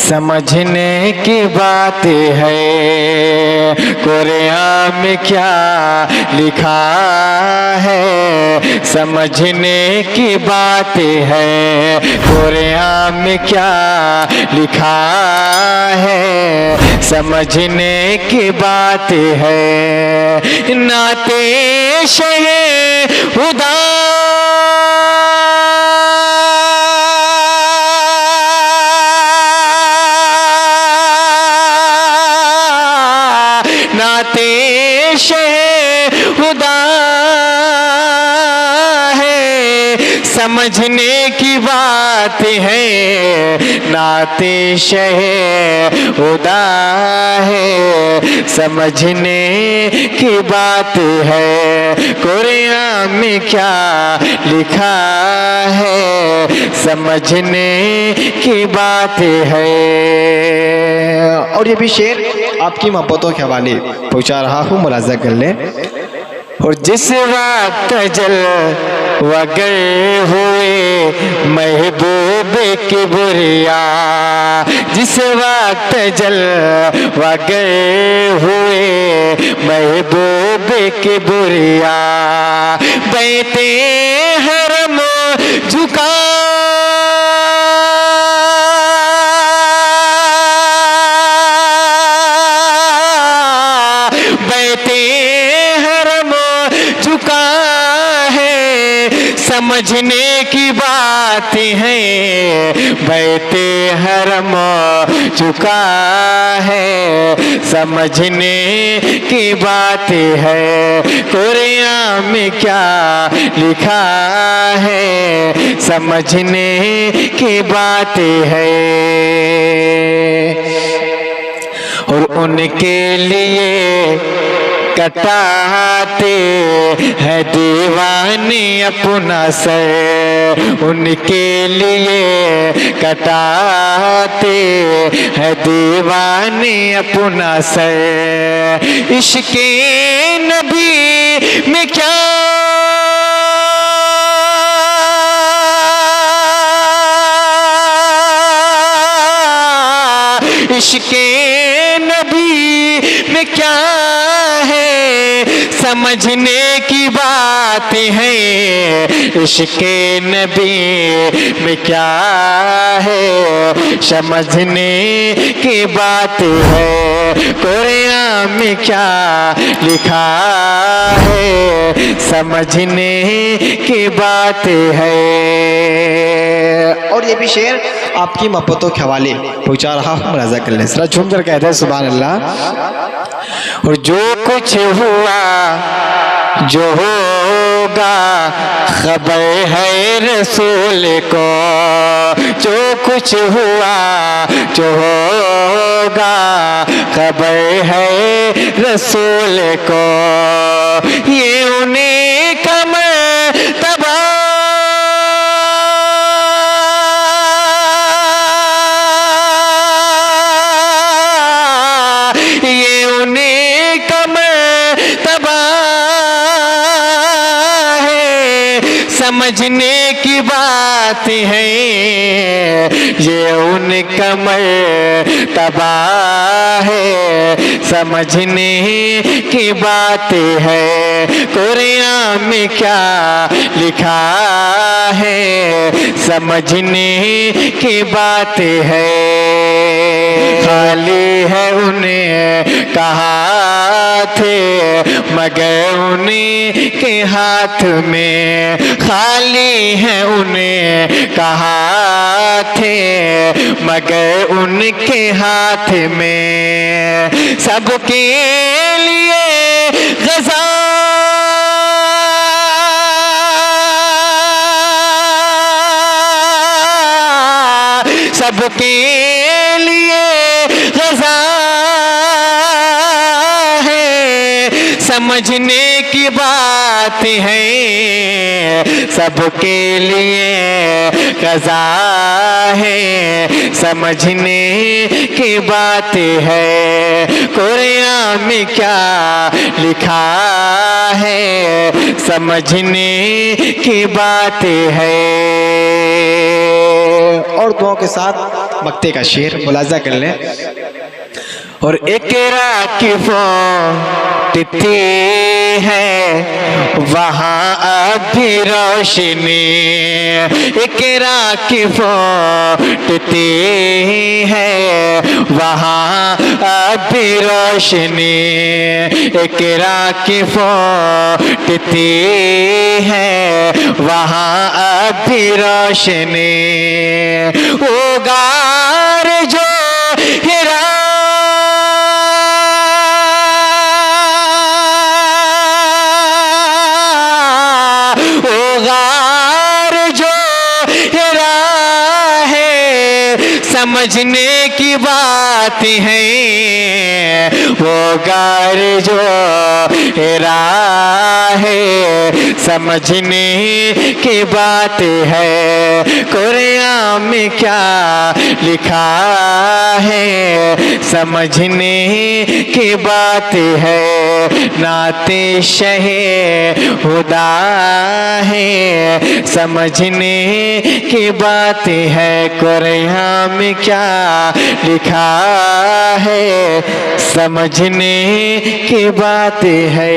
समझने की बात है। कुरान में क्या लिखा है, समझने की बात है। कुरान में क्या लिखा है, समझने की बात है। नाते शहे खुदा नाते शहे खुदा है, समझने की बात है। नाते शहे खुदा है, समझने की बात है। कुरान में क्या लिखा है, समझने की बात है। और ये भी शेर आपकी मोहब्बतों के हवाले पहुंचा रहा हूँ, मुलाजा कर लें। और जिस वक्त जल वगैर हुए महबूब की बुरिया, जिस वक्त जल वगैर हुए महबूब की बुरिया, बैठे हरम झुका समझने की बात है। बैते हरम चुका है, समझने की बात है। कुरान में क्या लिखा है, समझने की बात है। और उनके लिए कटाते हैं दीवाने अपना सर, उनके लिए कटाते हैं दीवाने अपना सर। इश्क़े नबी में क्या इश्क़े नबी में क्या है, समझने की बात है। इश्क़े नबी में क्या है, समझने की बात है। कुरान में क्या लिखा है, समझने की बात है। और ये भी शेर आपकी मोहब्बतों के हवाले पहुंचा रहा हूँ, मुलाजा कर लें। जरा झूम कर कहते हैं सुभान अल्लाह। और जो कुछ हुआ जो होगा खबर है रसूल को, जो कुछ हुआ जो होगा खबर है रसूल को। ये उन्हें कमर तबा समझने की बात है। ये उन कमर तबाह है, समझने की बात है। कुरान में क्या लिखा है, समझने की बात है। खाली है उन्हें कहा थे मगर उन्हीं के हाथ में, खाली है उन्हें कहा थे मगर उनके हाथ में। सबके लिए ग़ज़ा सबके लिए ग़ज़ा है, समझने की बात है। सबके लिए क़ज़ा है, समझने की बात है। कुरान में क्या लिखा है, समझने की बात है। और दुआओं के साथ मक्ते का शेर मुलाजा कर लें। और इकरा की फौटती है वहाँ अब भी रोशनी, इकरा की फौटती है वहाँ अब भी रोशनी, इकरा की फौटती है वहाँ अब भी रोशनी। वो गार जो हिरा समझने की बात है, वो गार जो हेरा है समझने की बात है। कुरान में क्या लिखा है समझने की बात है। नाते शहे खुदा है समझने की बात है। कुरान में क्या लिखा है समझने की बात है।